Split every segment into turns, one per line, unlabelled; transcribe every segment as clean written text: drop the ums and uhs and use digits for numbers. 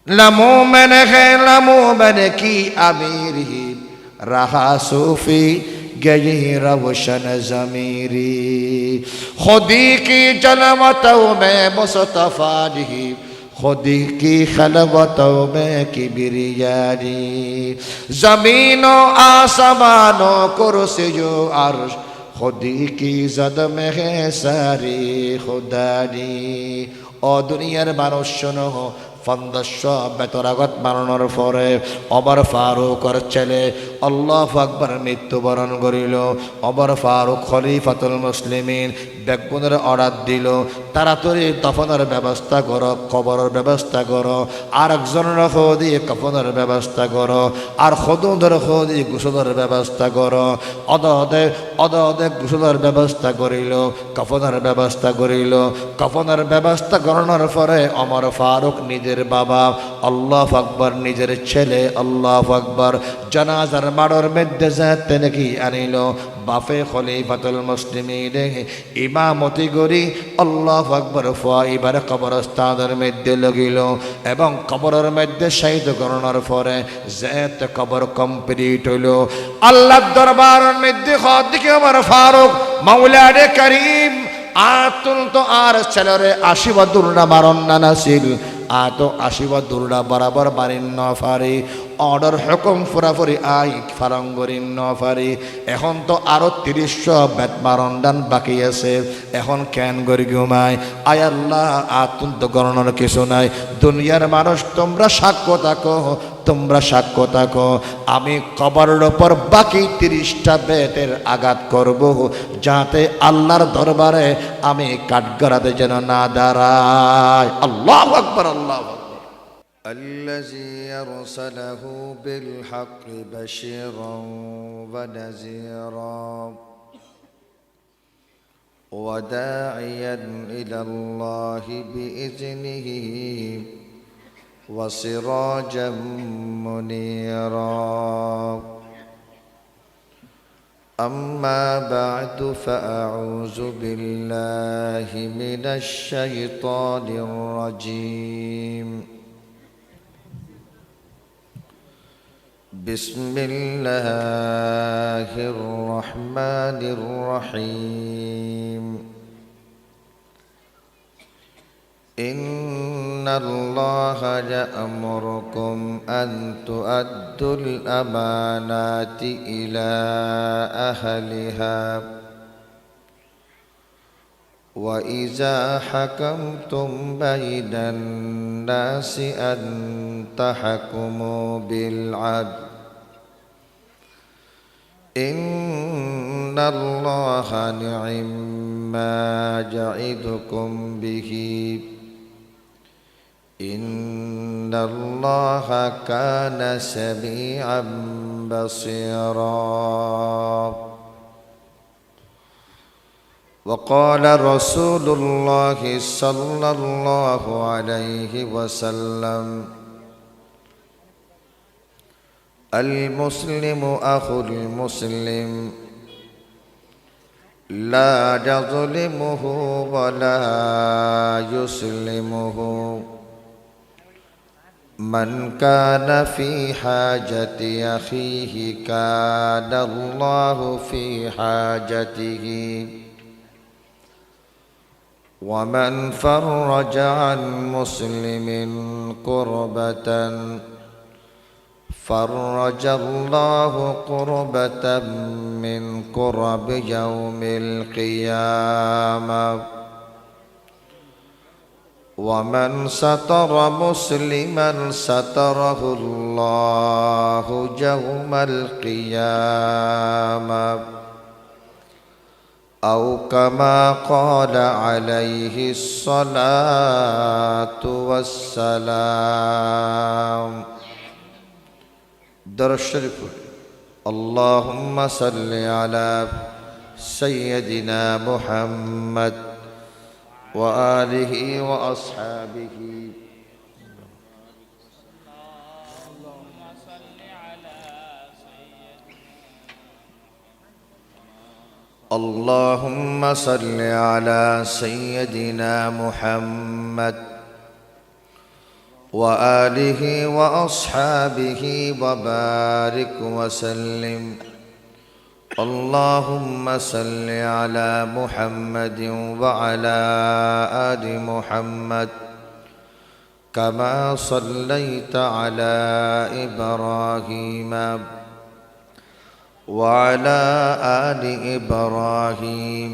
लमोमन है लमोमन की अमीर ही रहा सूफी गई रवशन ज़मीरी खुदी की जलवतों में मुस्तफ़ा जी खुदी की खलवतों में किबरियानी ज़मीनों आसमानों कुर्सियों अर्श खुदी की जद में है सारी खुदानी ओ दुनियार मानुष सुनो फंदश बेतरागत बानानोर परे ओमर फारूकर चेले अल्लाहु আকবার मृत्युबरण करिल ओमर फारूक खलीफातुल मुस्लिमीन बेगुনের অর্ডার দিল তাড়াতাড়ি দফনের ব্যবস্থা করো কবরের ব্যবস্থা করো আর একজনের খোদি কফনের ব্যবস্থা করো আর খোদুদের খোদি গোসলের ব্যবস্থা করো অদদে অদদে গোসলের ব্যবস্থা করিল কফনের ব্যবস্থা করিল কফনের ব্যবস্থা করানোর পরে ওমর ফারুক নিজের বাবা আল্লাহু আকবার নিজের ছেলে আল্লাহু আকবার জানাজার মাড়র মধ্যে যাতে নাকি আনিল বাফে খলিফাতুল মুসলিমিন ইমামতি করি আল্লাহু আকবার ফাইবার কবরস্থানের মধ্যে লাগিল এবং কবরের মধ্যে শহীদ করানোর পরে যাতে কবর কমপ্লিট হইল আল্লাহর দরবারের মধ্যে খোদিকে ওমর ফারুক মাওলানা করিম আতুল তো আর ছেলেরে আশীর্বাদুরনা মারণ না নাসিল আতো আশীর্বাদ দুর্ডা বরাবর বারিন নফারি অর্ডার হুকুম ফুরাফুরি আই ফারঙ্গরিন নফারি এখন তো আরো ৩০ বেত মারণদান বাকি আছে এখন কেন গরি ঘুমায় আয় আল্লাহ আতুন তো গণনার কিছু নাই দুনিয়ার মানুষ তোমরা সাক্ষ্য থাকো তোমরা সাক্ষ্য থাকো আমি কবরের উপর বাকি ৩০টা বেতের আঘাত করব যাতে আল্লাহর দরবারে আমি কাঠগড়াতে যেন না দাঁড়াই আল্লাহু আকবার আল্লাহু আকবার الذي أرسله بالحق بشيرا ونذيرا وداعيا إلى الله بإذنه وسراجا منيرا أما بعد فأعوذ بالله من الشيطان الرجيم بسم الله الرحمن الرحيم إن الله يأمركم أن تؤدوا الأمانات إلى أهلها وإذا حكمتم بين الناس أن تحكموا بالعدل إن الله نعم ما يعظكم به إن الله كان سميعا بصيرا وقال رسول الله صلى الله عليه وسلم المسلم أخو المسلم لا يظلمه ولا يسلمه من كان في حاجة أخيه كان الله في حاجته ومن فرج عن مسلم كربة فرج الله كربة من كرب يوم القيامة ومن ستر مسلما ستره الله يوم القيامة أو كما قال عليه الصلاة والسلام درس الشريف اللهم صل على سيدنا محمد وآله وأصحابه اللهم صل على سيدنا محمد وآله وأصحابه وبارك وسلم اللهم صل على محمد وعلى آل محمد كما صليت على إبراهيم وعلى آل إبراهيم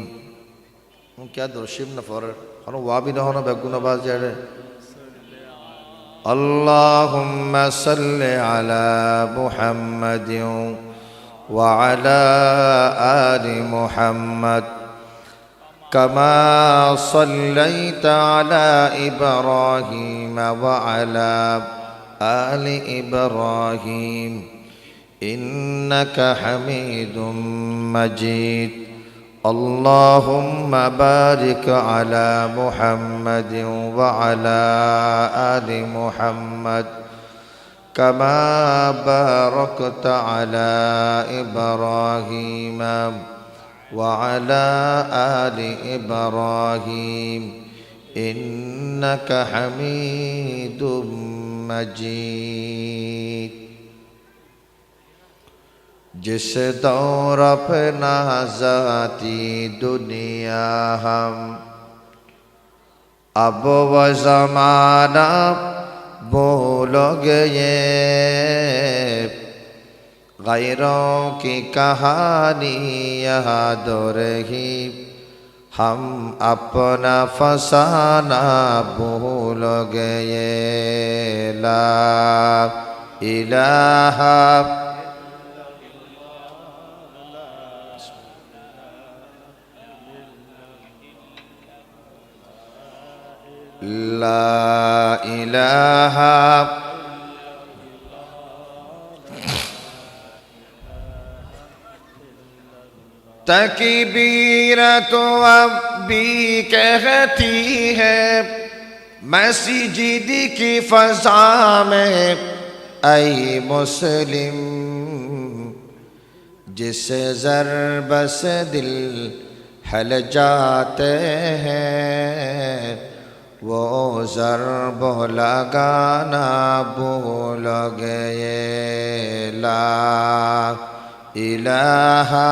क्या दुर्शिम न फौर हनो वाबी न होना बैगुन आवाज जाए اللهم صل على محمد وعلى آل محمد كما صليت على إبراهيم وعلى آل إبراهيم إنك حميد مجيد اللهم بارك على محمد وعلى آل محمد كما باركت على إبراهيم وعلى آل إبراهيم إنك حميد مجيد जिस दौर अपना ज़ाती दुनिया हम अब वो ज़माना भूल गए गैरों की कहानी याद रही हम अपना फसाना भूल गए ला इलाहा لا إله तकबीरत अब्बी कहती है मस्जिद की फ़ज़ा में ऐ मुस्लिम जिस ज़रब से दिल हल जाते हैं वो ज़रब लगाना भूल गए ला इलाहा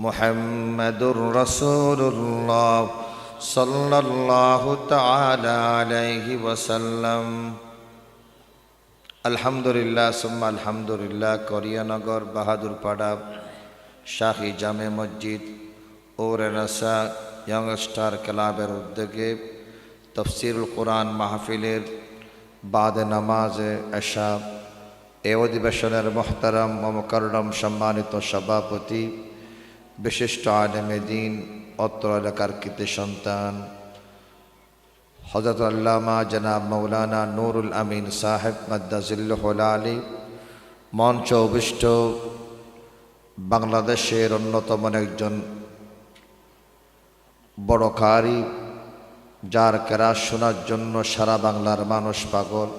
मुहम्मदुर रसूलुल्लाह सल्लल्लाहु तआला अलैहि वसल्लम अल्हम्दुलिल्लाह सुम्मा अल्हम्दुलिल्लाह कोरियानगर बहादुरपाड़ा शाही जामे मस्जिद और रसा यंगस्टार क्लाबेर उद्योगे तफसीरुल कुरान महफिलेर बाद नमाज एशा ए अधिवेशनेर मोहतरम व मुकर्रम सम्मानित सभापति विशिष्ट आलेमे दीन अत्र एलाकार कृति सन्तान हज़रत अल्लामा जनाब मौलाना नूरुल अमीन साहेब मद्दाजिल्लुहुल आली मंच अभिष्ट बांग्लादेशेर अन्यतम एकजन बड़ कारी जार केरात शोनार जन्य सारा बांगलार मानुष पागल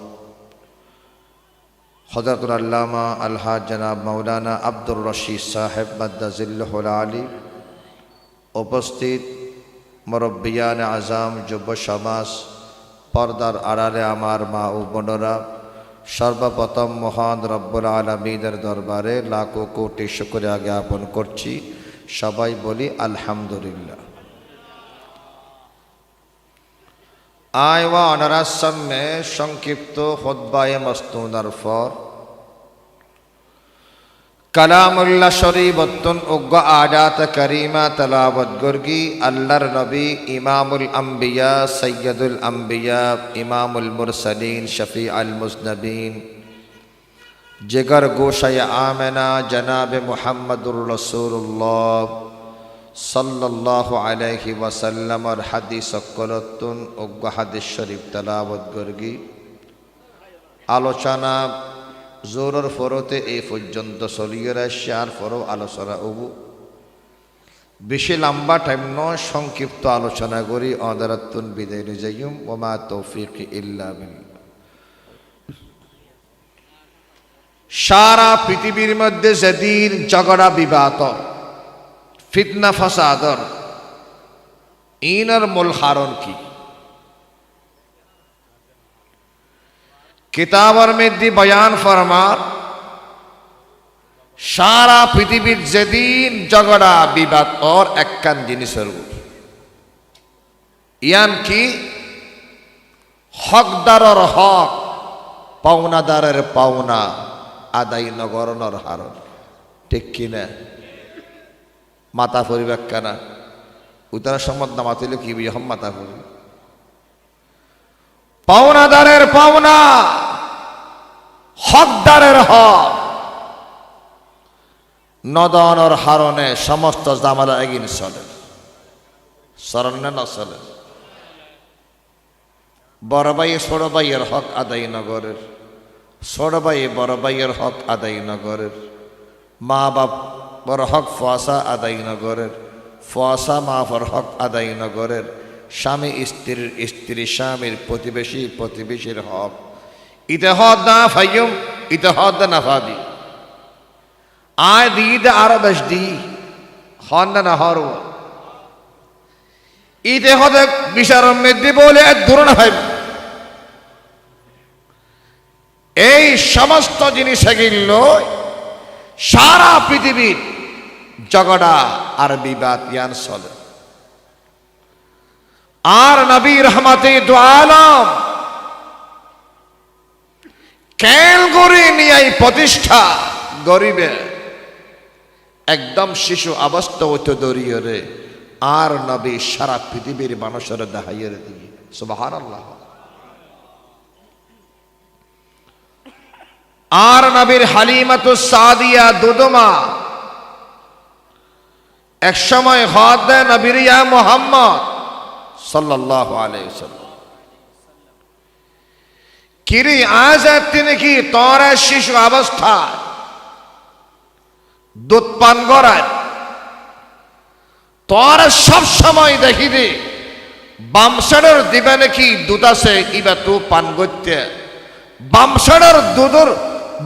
हज़रत अल्लामा अलहाज जनाब मौलाना अब्दुर रशीद साहेब मद्दाजिल्लुहुल आली उपस्थित मुरब्बियान आज़ाम युव समाज पर्दार आड़ाले आमार मा ओ बोनेरा सर्वप्रथम महान रब्बुल आलामीनेर दरबारे लाखो कोटी शुक्रिया ज्ञापन करछि सबाई बोली आलহামদুলিল্লাহ। आय व अनारा सामने संक्षिप्त खुतबाए मस्तूनार पर कलामुल्लाह शरीफ बत्तन उग्ग आयात करीमा तलावत गुर्गी अल्लाहर नबी इमामुल अंबिया सय्यदुल अंबिया इमामुल मुरसलीन शफी अल मुज़नबीन जिगर गोशाय आमना जनाब मुहम्मदुर रसूलुल्लाह सल्लल्लाहु अलैहि वसल्लम और हदीस कलतुन उग्ग हदीस शरीफ तलावत गुर्गी आलोचना जोरर फरोते ए पर्यन्त चलिए आसছে আর পরও আলোচনা হবো বেশি লম্বা টাইম নয় সংক্ষিপ্ত আলোচনা করি আদারাতুন বিদায় যাইম ওয়া মা তৌফিক ইল্লা বিল্লাহ। সারা পৃথিবীর মধ্যে যেদিন ঝগড়া বিবাদ ফিতনা ফাসাদর ইনার মূল কারণ কি? কিতাবর মধ্যে বয়ান ফরমার সারা পৃথিবীর যেদিন ঝগড়া বিবাদ ওর একখান জিনিসের উপর, ইয়ান কি? হকদারর হক, পাওনাদারের পাওনা আদায় নগরণর হারণ। ঠিক কিনা? মাতা পরিবেক কেনা উতারা সম্মত না মাতিলে কি হম মাতা পরি। পাওনাদারের পাওনা, হকদারের হক নদনর হারণে সমস্ত জামালা এগিন চলে। স্মরণে ন চলে। বড় ভাই ছোট ভাইয়ের হক আদায় নগরের, ছোট ভাই বড় ভাইয়ের হক আদায় নগরের, মা বাপ বড় হক ফুয়াশা আদায় নগরের, ফুয়াশা মা বড় হক আদায় নগরের, স্বামী স্ত্রীর, স্ত্রী স্বামীর, প্রতিবেশী প্রতিবেশীর হক। ইতে হদ না ফাইম, ইতে হদ না ফাদি। আয় দিদ আরো বেশ দি হন না হর ইতে হদে বিচারের মধ্যে বলে দূর না ভাই। এই সমস্ত জিনিস গিল সারা পৃথিবীর ঝগড়া আর বিবাদ ইয়ান চলে। আর নবী রহমতে দু আলম কেল করে নিয়ে প্রতিষ্ঠা গরিবে একদম শিশু অবস্থা হইতে দরিয়ে রে। আর নবী সারা পৃথিবীর মানুষের দেখাইয়ের দিয়ে সুবহানাল্লাহ। আর নবীর হালিমাতুস সাদিয়া দুদমা এক সময় হদ দেয় নবীর ইয়া মুহাম্মদ সাল্লাল্লাহু আলাইহি ওয়াসাল্লাম, কিরি আজ তিনি কি তোর শিশু অবস্থা দুধ পান করায়? তোর সব সময় দেখি দে বামসানের দিবে নাকি দুধ আছে ইবা তু পান করতে। বামসানের দুধর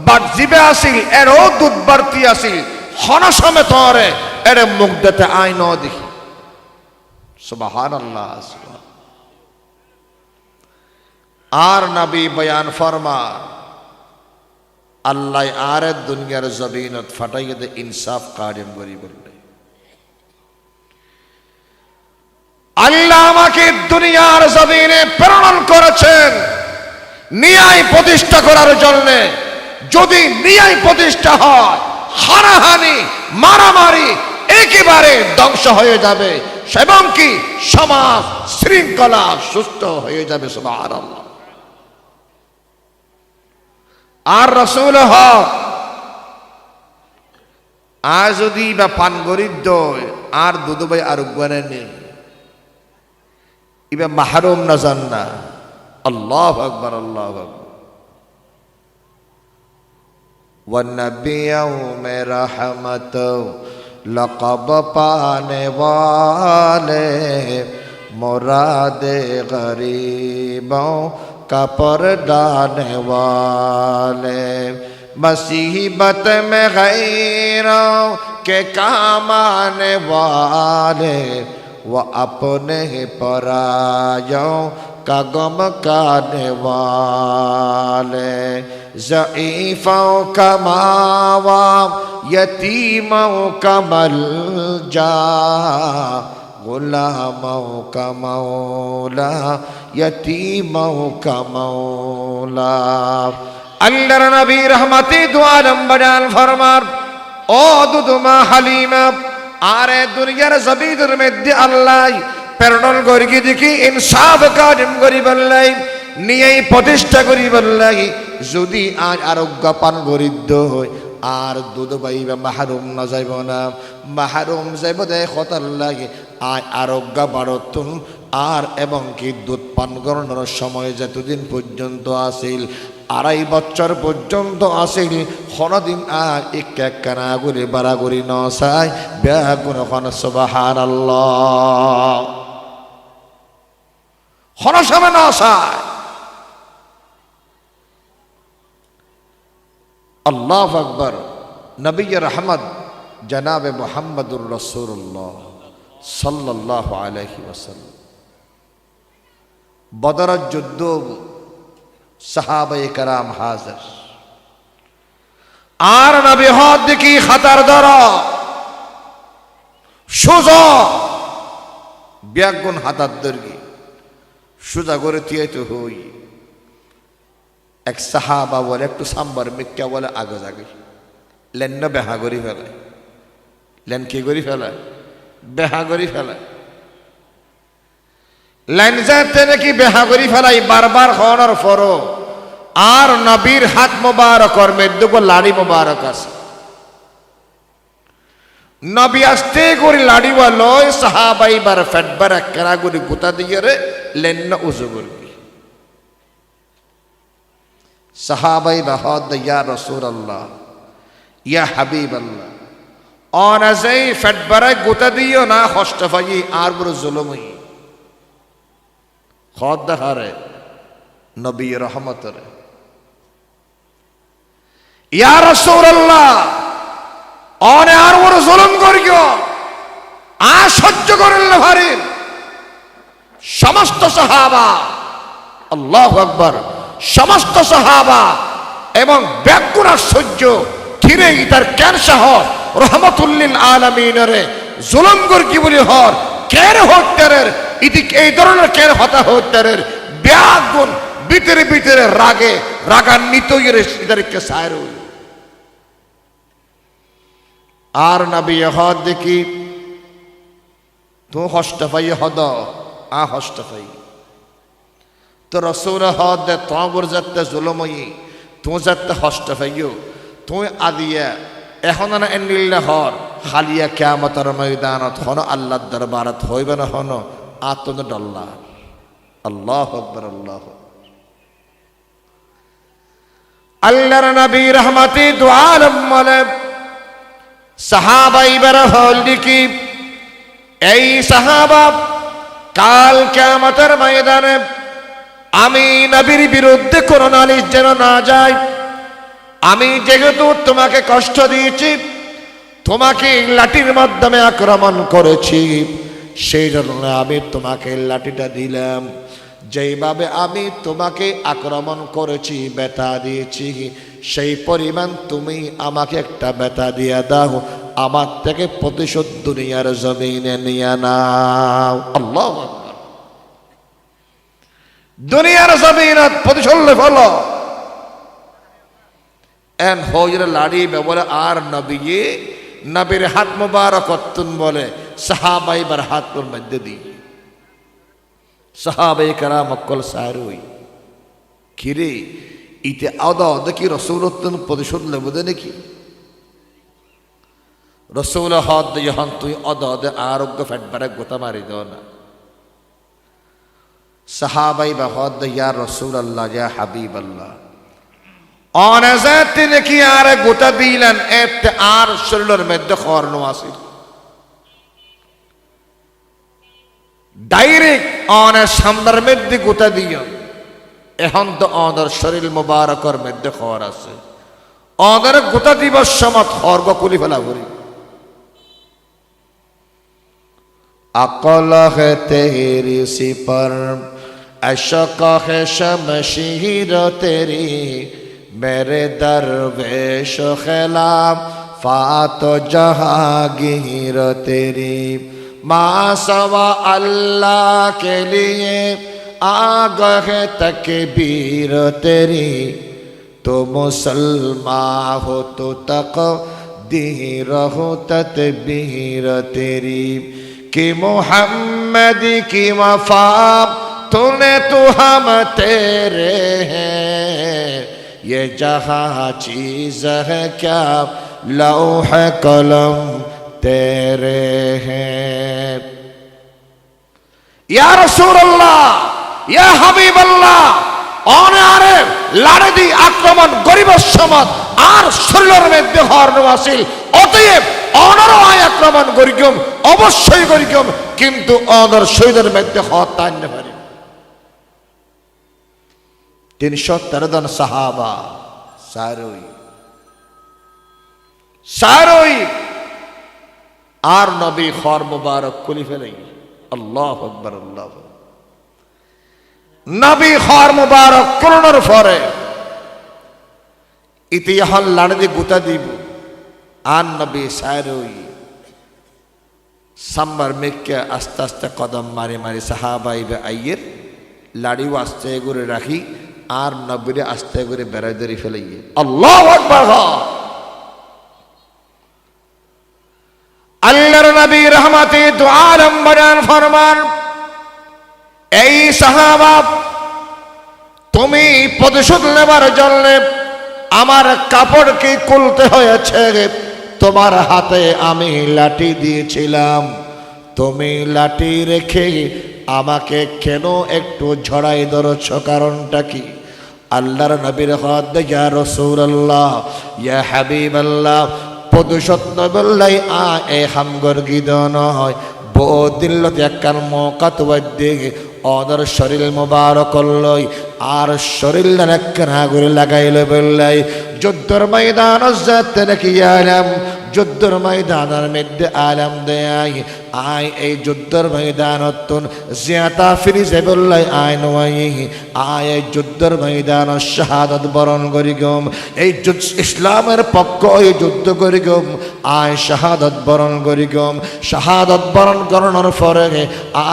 বাট জিবে আসিল এরও দুধ বাড়তি আসিল হন সময় তোরে এর মুখ দিতে আই ন দেখি। সুবহানাল্লাহ। আর নবী বয়ান ফরমা আল্লাহ আর দুনিয়ার জমিনত ফাটাইয়ে দে ইনসাফ কায়েম করি বললে। আল্লাহ আমাকে দুনিয়ার জমিনে প্রেরণ করেছেন ন্যায় প্রতিষ্ঠা করার জন্য। যদি ন্যায় প্রতিষ্ঠা হয় হানাহানি মারামারি একেবারে ধ্বংস হয়ে যাবে এবং কি সমাজ শৃঙ্খলা সুস্থ হয়ে যাবে। সুবহানাল্লাহ। আর রাসূল হক আর যদি বা পান গরিব আর দুধ ভাই আর উগানে নেই ইবা মাহরুম না জান না। আল্লাহু আকবার, আল্লাহু আকবার। वन्नबियों में रहमत लक़ब पाने वाले मुराद गरीबों का परदाने वाले मुसीबत में गैरों के काम आने वाले वो अपने परायों का गम काने वाले ज़ईफ़ों का मावा यतीमों का मलजा गुलामों का मौला यतीमों का मौला। अल्लाह नबी रहमती दो आलम बयान फरमार ओ दुदुमा हलीमा आरे दुनियार ज़मीन में दे अल्लाह প্রেরণ করি দেখি ইনসাফ কায়েম করি বললাই নিয়ে প্রতিষ্ঠা করি বললাই। যদি আজ আরোগ্য পান গরিদ্ধ হয় আর দুধ পাইবা মাহরুম না যাইব না, মাহরুম যাইব দেয় খতার লাগে আজ আরোগ্য বাড়তুন। আর এবং কি দুধ পান করানোর সময় যতদিন পর্যন্ত আসিল 2.5 বছর পর্যন্ত আসিল কোনদিন আর একখানা করে বাড়াগুড়ি ন চাই বেগুন এখন সুবহানাল্লাহ হন সময় ন চায়। আল্লাহু আকবার। নবী রহমত জনাবে মুহাম্মদুর রাসূলুল্লাহ সাল্লাল্লাহু আলাইহি ওয়াসাল্লাম। বদরের যুদ্ধ, সাহাবায়ে কেরাম হাজির। আর নবী হদ দেখি খাতার ধর সোজা ব্যাগুন হাতার দর্গি সোজা করে তিয়াইতে হই। এক সাহাবা বলে একটু সাম্বার মিক্কা বলে আগে জাগে লেন বেহা করি ফেলায়। লেন কি করি ফেলায়? বেহা করি ফেলায়। লেন যাতে নাকি বেহা করি ফেলাই বারবার হওয়ার পরও আর নবীর হাত মোবারকর মধ্যে লাড়ি মোবারক আছে। নবী আসতে করে লাড়িওয়া লয়, সাহাবাই বার ফেটবার একরা করে গুতা দিয়ে রে লেন উজু করবি। সাহাবাই বাহদ ইয়া রাসূলুল্লাহ ইয়া হাবিবাল্লাহ অনাজাই ফেটবারায় গুতা দিও না কষ্ট পাই আর বড় জুলুমই খদ দেখারে নবী রহমতরে। ইয়া রাসূলুল্লাহ অনে আর বড় জুলুম করিও আর সহ্য করেন না ভারী। সমস্ত সাহাবা, আল্লাহু আকবার, সমস্ত সাহাবা এবং ব্যাকুল আশ্চর্য ধীরে তার কেন সাহস রহমতুল্লিল আলামিনরে জুলুম করি বলি হর কেন হত্যারের ইদিকে এই ধরনের কেন হতা হত্যারের ব্যাগুন ভিতরে ভিতরে রাগে রাগান্বিত ইদারিকে সায়র। আর নবী হদ দেখি তো হষ্ট পাই হদ আ হষ্ট পাই তো রসুল হদ দে তোর যাতে জুলমই তো যাতে হষ্ট পাইও তুই আদিয়া এখন না এনিল্লা হর খালিয়া কিয়ামতের ময়দানত হন আল্লাহর দরবারত হইবে না হন আতন ডল্লা। আল্লাহু আকবার, আল্লাহু আল্লাহর নবী রহমতি দু আলম বলে সাহাবা ইবার হল কি এই সাহাবা কাল কিয়ামতের ময়দানে আমি নবীর বিরুদ্ধে কোন নালিশ যেন না যায়। আমি যেহেতু তোমাকে কষ্ট দিয়েছি, তোমাকে লাঠির মাধ্যমে আক্রমণ করেছি, সেই জন্য আমি তোমাকে লাঠিটা দিলাম। যেইভাবে আমি তোমাকে আক্রমণ করেছি, ব্যথা দিয়েছি, সেই পরিমাণ তুমি আমাকে একটা ব্যথা দিয়ে দাও, আমার থেকে প্রতিশোধ দুনিয়ার জমিনে নিয়ে নাও। আল্লাহু আকবার। দুনিয়ার জমিনে প্রতিশোধ ফলো এন হজরে লাড়ি বলে আর নবী নবীর হাত মুবারক বলে সাহাবাই বার হাত তোর মধ্যে দিই সাহাবাই কারাম অকল সারুই কিরে ইতে আদা দেখি রসুলত্তন প্রতিশোধ লেব দে নাকি রসুল হদ যখন তুই অদে আরোগ্য ফেটবারে গোতা মারি দাও না। সাহাবাই বা হদ ইয়া রসুল আল্লাহ ইয়া হাবিব আল্লাহ অনাজাতে নাকি আর গোটা দিলেন এতে আর শরীরের মধ্যে খর্ণ আসিল ডাইরেক্ট অনের সামনের মধ্যে গোটা দিও। এখন তো অনের শরীর মুবারকের মধ্যে খর আছে, অনের গোটা দিবস সমত খর্গ কুলি ফেলা ভরি আকল হে তেরি সিপর अशक है शमशीर तेरी मेरे दरवेश खिलाफ फात जहांगीर तेरी माँ सवा अल्लाह के लिए आगह तकबीर तेरी तो मुसलमान हो तो तकदीर हो तदबीर तेरी कि मोहम्मद की वफा तूने तो हम तेरे हैं ये जहाँ चीज है क्या लौह कलम तेरे हैं। या रसूल अल्लाह या हबीब अल्लाह অনারে লাড়ি দি আক্রমণ গরিবের সমাজ আর শরীরের মধ্যে হর্ণ আসিল অতএব অনারও আক্রমণ করিকম অবশ্যই করিকম কিন্তু অনার শরীরের মধ্যে হত্যা আনতে পারে। 313 জন সাহাবা সারই আর নবী খর মুবারক খুলি ফেলে। আল্লাহু আকবার, আল্লাহ। নবী খর মুবারক করোনার পরে ইতিহাস লাড়ি গুতা দিব আর নবী সায়রই সাম্বার মেঘকে আস্তে আস্তে কদম মারি মারি সাহাবাইবে আইয়ের লাড়িও আস্তে করে রাখি আর নবীরে আস্তে করে বেড়াই ধরে ফেলাইয়ে। আল্লাহু আকবার। আল্লাহর নবী রহমতে দু আলম বয়ান ফরমান, এই সাহাবা তুমি প্রতিশোধ নেবার জন্য আমার কাপড়কে খুলতে হয়েছে, তোমার হাতে আমি লাঠি দিয়েছিলাম, তুমি লাঠি রেখে আমাকে কেন একটু ঝড়াই ধরছ, কারণটা কি? আল্লাহর নবীর হাত ইয়া রাসূলুল্লাহ ইয়া হাবিবাল্লাহ প্রতিশোধ নবল্লাই আ এ হামগর গিদন হয় বদিল্লত একখান মৌকাত দিকে অদর শরীর মোবারক লই আর শরীর একখানা করে লাগাইলে বললাই যুদ্ধর ময়দান যাতে নাকি আলাম, যুদ্ধর ময়দানের মধ্যে আলাম দেয় আয় এই যুদ্ধর ময়দানতুন জিয়াতা ফিরিজে বললাই আয় নয় আয় এই যুদ্ধর ময়দান শাহাদত বরণ করি গম, এই ইসলামের পক্ষ এই যুদ্ধ করি গম, আয় শাহাদত বরণ করি গম। শাহাদত বরণ করানোর পরে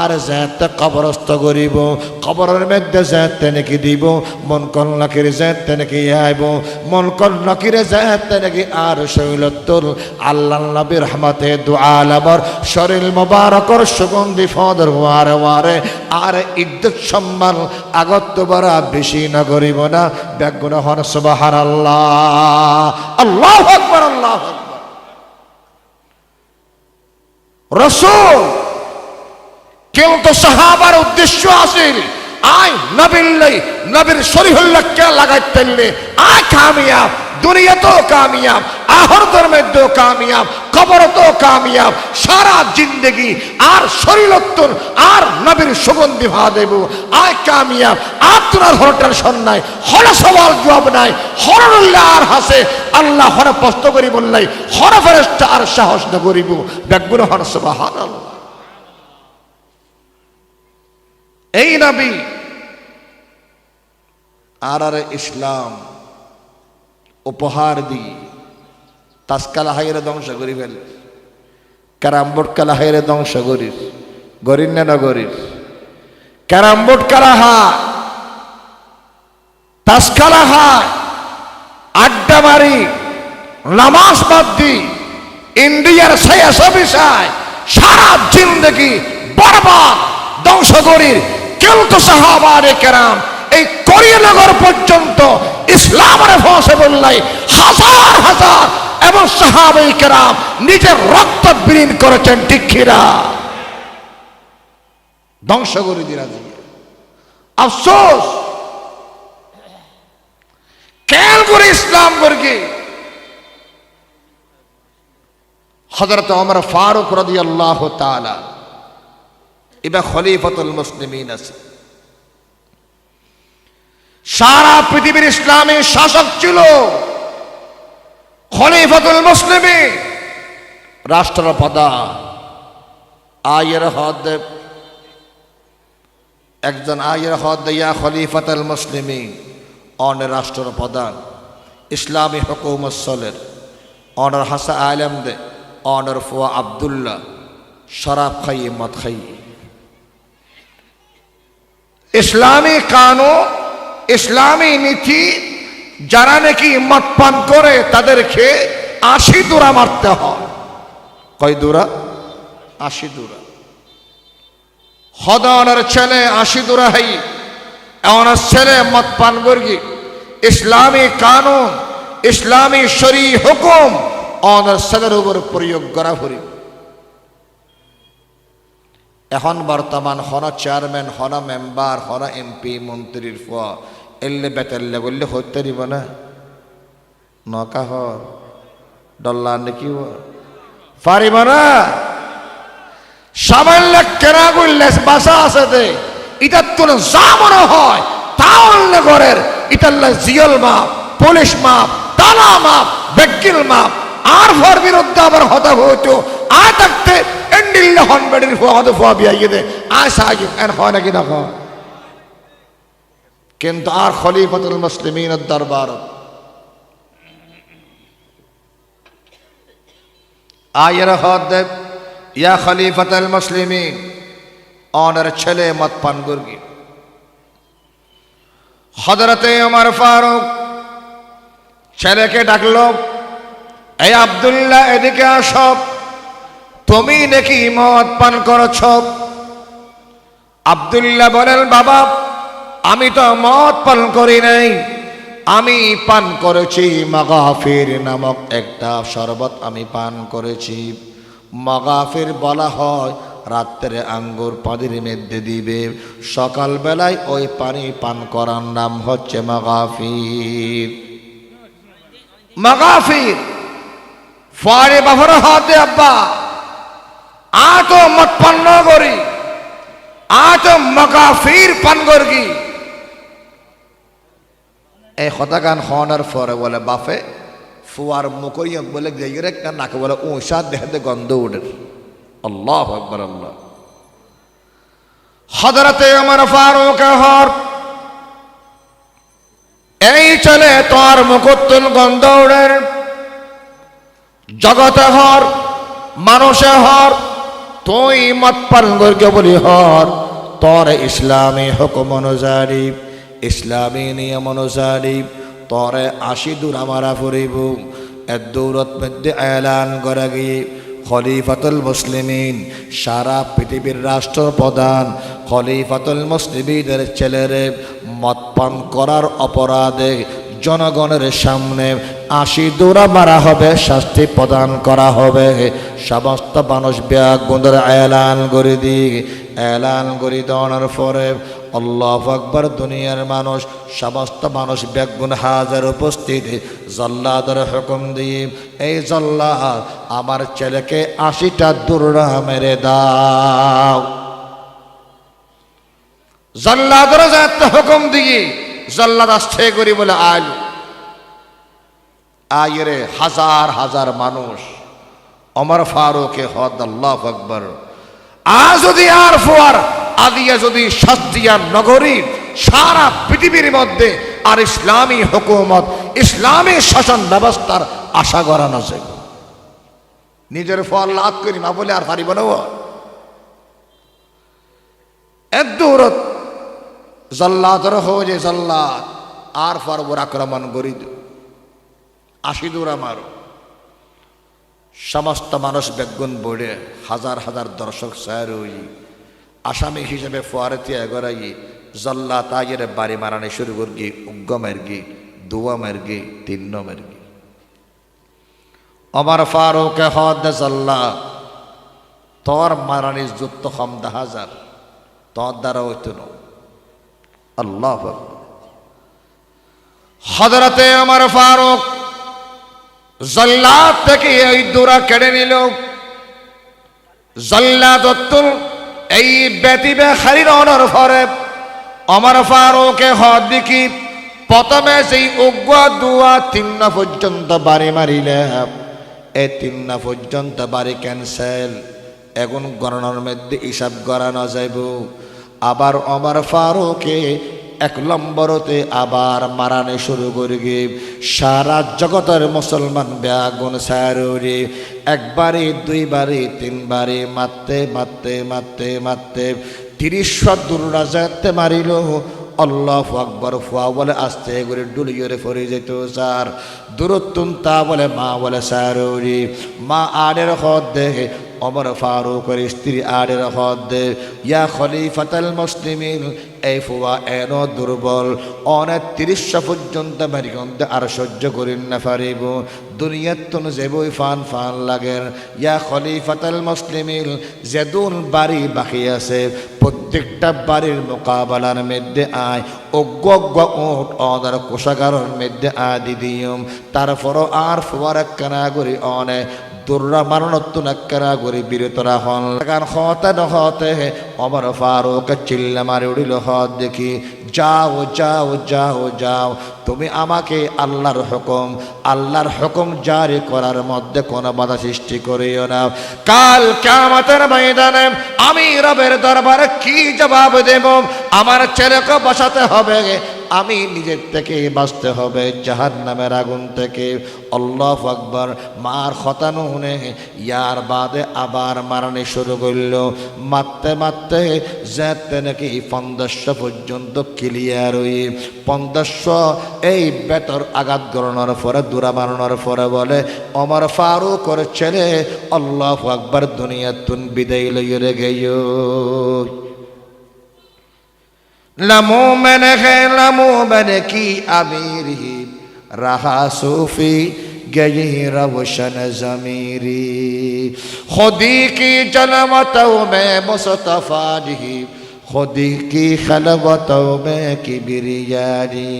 আর যাতে কবরস্থ করিব, কবরের মধ্যে যাতে নাকি দিব, মন কল্লাকির যাতে নাকি আইব, মন কল্লাকিরে যাতে নাকি আর শৈলতুল আল্লাহ নবী রহমতে দু আলমর শরীর মোবারকর সুগন্ধি ফদর ওয়ারে ওয়ারে আর ইজ্জত সম্মান আগত বড় বেশি না করিব না ব্যাগুণ হন সুবহানাল্লাহ। আল্লাহু আকবার, আল্লাহু আকবার। রাসূল কিন্তু সাহাবার উদ্দেশ্য আছে আয় নবীল্লাই নবীর শরীহুল্লাহ কে লাগাইতেনলে আয় কামিয়াব, দুনিয়া তো কামিয়াব, আখিরাতের মধ্যেও কামিয়াব, কবর তো কামিয়াব, সারা জিন্দেগি আর শরীরত্তর আর নবীর সুগন্ধি ভা দেব আয় কামিয়াব। আপনার হরটার সন্ন্যায় হর সওয়াল জবাব নাই, হরুল্লাহ আর হাসে আল্লাহ হর প্রশ্ন করি বললাই হর ফেরেশতা আর সাহস না করিব ব্যাগুণ হর সুবহানাল্লাহ। এই নবী আর ইসলাম উপহার দি তাসকালা হাইরে ধ্বংস করি ফেল, ক্যারামবোর্ড কালা হাইরে ধ্বংস করিস গরির না নগরীর, ক্যারামবোর্ড কালা হা তাসকালা হা আড্ডা মারি নামাজ বাদ দি ইন্ডিয়ার বিষয় সারা জিন্দগি বরবাদ ধ্বংস করির। কিন্তু সাহাবায়ে কেরাম এই করিয়ানগর পর্যন্ত ইসলামের ফসে বললাই হাজার হাজার এবং সাহাবায়ে কেরাম নিজের রক্ত বিলীন করেছেন, ঠিক কিনা? ধ্বংস করে দিরা দিয়ে আফসোস কেন করে ইসলাম করকে হযরত ওমর ফারুক রাদিয়াল্লাহু তাআলা এবার খলিফাতুল মুসলিমিন আছে, সারা পৃথিবীর ইসলামী শাসক ছিল খলিফাতুল মুসলিমিন, রাষ্ট্রপ্রধান। আয়ের হদ একজন আয়ের হদ ইয়া খলিফাতুল মুসলিমিন অনের রাষ্ট্রপ্রধান ইসলামী হুকুমত চলের অনর হাসা আলম দে অনর ফুয়া আব্দুল্লাহ শরাব খাইয়ে মদ খাইয়ে ইসলামী কানুন ইসলামী নীতি যারা নাকি মদ পান করে তাদেরকে 80 দূরা মারতে হয়। কয় দূরা? 80 দূরা। হদানের ছেলে 80 দূরা হাই এমন ছেলে মদ পান করি ইসলামী কানুন ইসলামী শরী হুকুম অনার ছেলের উপর প্রয়োগ করা হরি। এখন বর্তমান হন চেয়ারম্যান হন মেম্বার হন এমপি মন্ত্রীর ফোয়া এলে বেতাল্লে বললে হতে দিব না নকা হর ডল্লা নাকি পারিব না সামান্য কেনা করলে বাসা আছে দে ইটার তোর যা মনে হয় তা অন্য ঘরের ইটাল্লা জিয়ল মাপ পুলিশ মাপ তালা মাপ বেকিল মাপ আর ভর বিরুদ্ধে আবার হতা হইতো আ থাকতে এন্ডিল হন বেডির ফুয়াদ ফুয়া বিয়াইয়ে দে আ সাগি এন হয় নাকি না হয় কিন্তু আর খলিফাতুল মুসলিমিনের দরবার আয়ের হদ ইয়া খলিফাতুল মুসলিমিন অনার ছেলে মদ পান গুরগি হযরতে ওমর ফারুক ছেলেকে ডাকলো এই আব্দুল্লাহ এদিকে আসো তুমি নাকি মদ পান করছ আব্দুল্লাহ বলেন বাবা আমি তো মদ পান করি নাই আমি পান করেছি মাগাফির নামক একটা শরবত আমি পান করেছি মাগাফির বলা হয় রাত্রে আঙ্গুর পানির মধ্যে দিবে সকাল বেলায় ওই পানি পান করার নাম হচ্ছে মাগাফির মাগাফির ফারে বাফর হাতে আব্বা আ তো মদ পান না করি আ তো মাগাফির পান করগি এই হতাগান হওয়ার পরে বলে বাফে ফুয়ার মুখই বলে গেইরে নাকে বলে উষাদ দেখাতে গন্ধ উঠে আল্লাহু আকবার আল্লাহ হযরতে ওমর ফারুক হর এই চলে তোর মুকুতুল গন্ধ উড়ে জগতে হর মানুষে হর তুই মত পান করগে বলি হর তোর ইসলামী হুকুম অনুযায়ী ইসলামী নিয়ম অনুযায়ী তোরে ৮০ দূরা মারা ফুরিব এর দৌলত মধ্যে এলান করে গিয়ে খলিফাতুল মুসলিমিন সারা পৃথিবীর রাষ্ট্রপ্রধান খলিফাতুল মুসলিমিনের ছেলেরে মদ পান করার অপরাধে জনগণের সামনে ৮০ দৌড়া মারা হবে শাস্তি প্রদান করা হবে সমস্ত মানুষ ব্যাগুণের এলান করে দিই এলান করে দেওয়ার পরে আল্লাহু আকবার দুনিয়ার মানুষ সমস্ত মানুষ ব্যাগুণ হাজার উপস্থিত জল্লাদের হুকুম দিয়ে এই জল্লাদ আমার ছেলেকে ৮০টা দৌড়া মেরে দাও জল্লাদের যাতে হুকুম দিয়ে জল্লাদ আসছে করি বলে আয়রে হাজার হাজার মানুষ ওমর ফারুকে হদ আল্লাহু আকবার আজ যদি আর ফুয়ার আদিয়া যদি শাস্তিয়া নগরী সারা পৃথিবীর মধ্যে আর ইসলামী হুকুমত ইসলামী শাসন ব্যবস্থার আশা করানো যায় নিজের ফল লাভ করি না বলে আর পারিব না এত দূরত জল্লাদর হয়ে জল্লাদ আর পরবর আক্রমণ করি ৮০ দৌড়া মারো সমস্ত মানুষ বেগুন বড়ে হাজার হাজার দর্শক সার আসামি হিসেবে ফোয়ারেতে এগরাই জল্লা তাইয়ের বাড়ি মারানি শুরু করগি উগ্গমের গি দুয়ামের গি তিন্নমের গি ওমর ফারুক হদ জল্লা তোর মারানি যুক্ত কম ১০,০০০ তোর দ্বারা হইত না আল্লাহ হযরতে ওমর ফারুক জল্লাদ থেকে এই দৌড়া কেড়ে নিল জল্লাদতুল এই ব্যতিবে খারির অনর ফরে ওমর ফারুকে হদ দেখি প্রথমে সেই উগ্র দুয়া ৩ পর্যন্ত বাড়ি মারিলে এই ৩ পর্যন্ত বাড়ি ক্যান্সেল এখন গণনার মধ্যে হিসাব করানো যাইব আবার ওমর ফারুকে ১ নম্বরতে আবার মারানে শুরু করে গিয়ে সারা জগতের মুসলমান ব্যাগুন সারি একবারে ২ বারে ৩ বারে মারতে মারতে মারতে মারতে ৩০ দূররা যেতে মারিল আল্লাহু আকবার ফুয়া বলে আস্তে করে ডুলিয়ে পড়ে যেত স্যার দূরত্বন তা বলে মা বলে সারি মা আড়ের হদ দেখে ওমর ফারুকের স্ত্রী আড়ের হদ দে ইয়া খলিফাতুল মুসলিমিন এই ফুয়া এন দুর্বল অনেক ৩০ পর্যন্ত মারিগন্ধে আর সহ্য করেন না পারিব দুনিয়ার তন যেবই ফান ফান লাগেন ইয়া খলিফাতুল মুসলিমিন যেদুন বাড়ি বাকি আছে প্রত্যেকটা বাড়ির মোকাবেলার মধ্যে আয় অজ্ঞ উঠ অনার কোষাগারের মধ্যে আদি দিয়ম তারপরও আর ফুয়ার কানা করি অনে দুর্রা মারণত্ব নাক্কারা গরি বিরতরা হন গান হতে নহতে ওমর ফারুক চিল্লা মারি উড়িল হত দেখি যাও যাও যাও যাও তুমি আমাকে আল্লাহর হুকুম জারি করার মধ্যে কোনো বাধা সৃষ্টি করিও না। কাল কিয়ামতের ময়দানে আমি রবের দরবারে কি জবাব দেব? আমার ছেলেকে বাঁচাতে হবে, আমি নিজের থেকে বাঁচতে হবে জাহান্নামের আগুন থেকে। আল্লাহু আকবার। মার খতানো হুনে ইয়ার বাদে আবার মারানি শুরু করল। মারতে মারতে যেতে নাকি 1500 পর্যন্ত ক্লিয়ার হই। 1500 এই বেতর আঘাত গড়ানোর পরে দূরা মারানোর পরে বলে ওমর ফারুকর ছেলে আল্লাহু আকবার দুনিয়াতুন বিদায় লইরে গেও। لمومن ہے لمومن کی امیر ہی رہا صوفی گئی روشن ضمیری خودی کی جلوتوں میں مصطفیٰ جی خودی کی خلوتوں میں کبریائی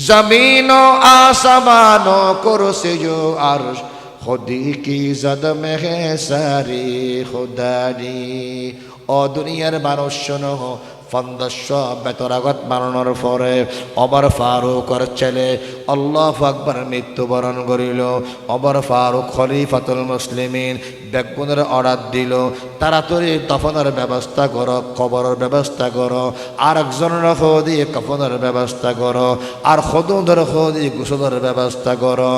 زمین و آسمانوں کرسی و عرش خودی کی زد میں ہے ساری خدای ও দুনিয়ার মানুষ শোনো 1500 বেতরাগত মারানোর পরে ওমর ফারুকর ছেলে আল্লাহু আকবার মৃত্যুবরণ করিল। ওমর ফারুক খলিফাতুল মুসলিমিন বেগুনের অর্ডার দিল তাড়াতাড়ি দফনের ব্যবস্থা করো, কবরের ব্যবস্থা করো, আর একজনের দিয়ে কফনের ব্যবস্থা করো, আর খদুদের দিয়ে গোসলের ব্যবস্থা করো।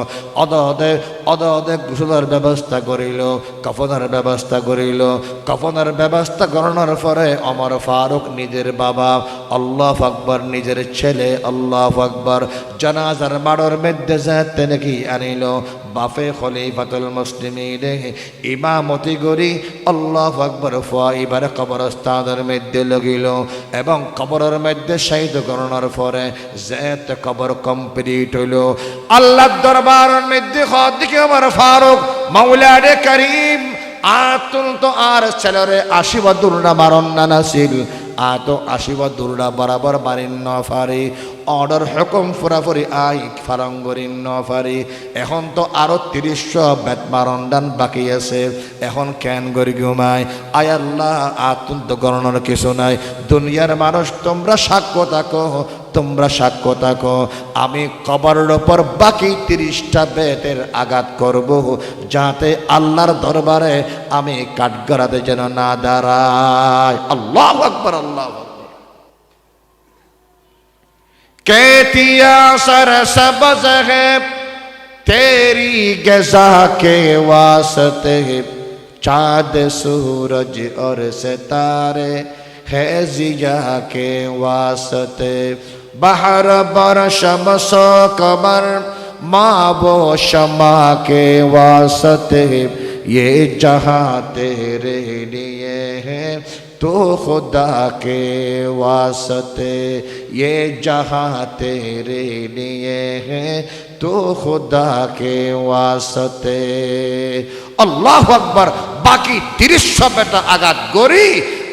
অদে গোসলের ব্যবস্থা করিল, কফনের ব্যবস্থা করিল। কফনের ব্যবস্থা করানোর পরে ওমর ফারুক নিজের বাবা আল্লাহু আকবার নিজের ছেলে আল্লাহু আকবার জানাজার মাড়র মধ্যে যেতে নাকি আনিল। বাপে খলিফাতুল মুসলিমিন ইমামতি করি আল্লাহু আকবার এবার কবরস্থানের মধ্যে লাগিল এবং কবরের মধ্যে শহীদ করানোর পরে যেতে কবর কমপ্লিট হইল। আল্লাহর দরবারের মধ্যে দিকে ওমর ফারুক মাওলানা করিম আতুল তো আর ছেলেরে আশীর্বাদুল্লাহ মারণ না নাসিল আতো আশীর্বাদ দুর্ডা বরাবর বাড়ির নফারি অর্ডার হুকুম ফুরাফুরি আই ফারঙ্গরিন নফারি। এখন তো আরো 3000 বেতমারন্ডান বাকি আছে, এখন কেন গরি ঘুমায়? আয় আল্লাহ আতুন তো গণনার কিছু নাই। দুনিয়ার মানুষ তোমরা সাক্ষ্য থাকো, তোমরা সাক্ষ্য থাকো, আমি কবরের ওপর বাকি 30টা বেতের আঘাত করব যাতে আল্লাহর দরবারে আমি কাঠগড়াতে যেন না দাঁড়ায়। আল্লাহু আকবার আল্লাহু আকবার। कहतिया सर सबज है तेरी गजा के वास्ते चाँद सूरज और सितारे है जिया के वास्ते बहर बर शमस कमर माँ वो शमा के वास्ते ये जहाँ तेरे लिए है तो खुदा के वास्ते ये जहाँ तेरे लिए है तो खुदा के वास्ते। अल्लाहु अकबर। बाकी 30 बेटा आघात गोरी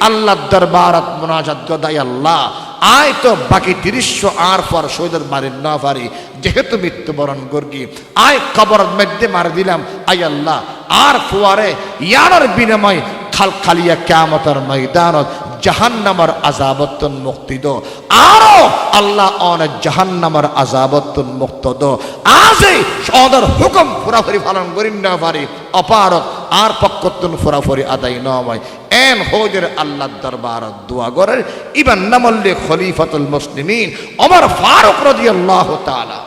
अल्लाह दरबारत मुनाजात गदाई अल्लाह आय तो बाकी 30 आर पर शहीদের বাড়ি না পারি যেহেতু মৃত্যুবরণ করকি আয় কবর মধ্যে মার দিলাম। আয় আল্লাহ আর ফুয়ারে ইয়ার বিনিময় খালখালিয়া কিয়ামতের ময়দানত জাহান্নামের আযাবতন মুক্তি দো আরো আল্লাহ অনেক জাহান্নামের আযাবতন মুক্ত দো। আজই সদর হুকুম পুরাপুরি পালন করিন না পারি অপারক আর পক্ষতন পুরাপুরি আদায় নয় এন হোজের আল্লাহর দরবারত দোয়া করে ইবান নামল্লে খলিফাতুল মুসলিমিন ওমর ফারুক রাদিয়াল্লাহু তাআলা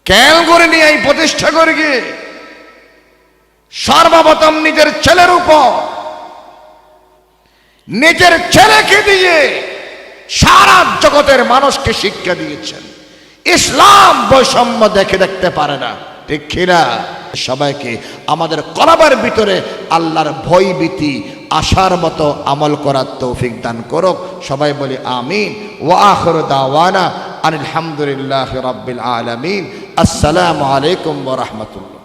কেন করে নিয়ে এই প্রতিষ্ঠা করে গিয়ে সর্বপ্রথম নিজের ছেলের উপর নিজের ছেলেকে দিয়ে সারা জগতের মানুষকে শিক্ষা দিয়েছেন। ইসলাম বৈষম্য দেখতে পারে না, ঠিক কিনা? সবাইকে আমাদের কলবের ভিতরে আল্লাহর ভয় ভীতি আশার মতো আমল করার তৌফিক দান করুক। সবাই বলি আমিন। ওয়া আখিরু দাওয়ানা আলহামদুলিল্লাহি রাব্বিল আলামিন। আসসালামু আলাইকুম ওয়া রাহমাতুল্লাহ।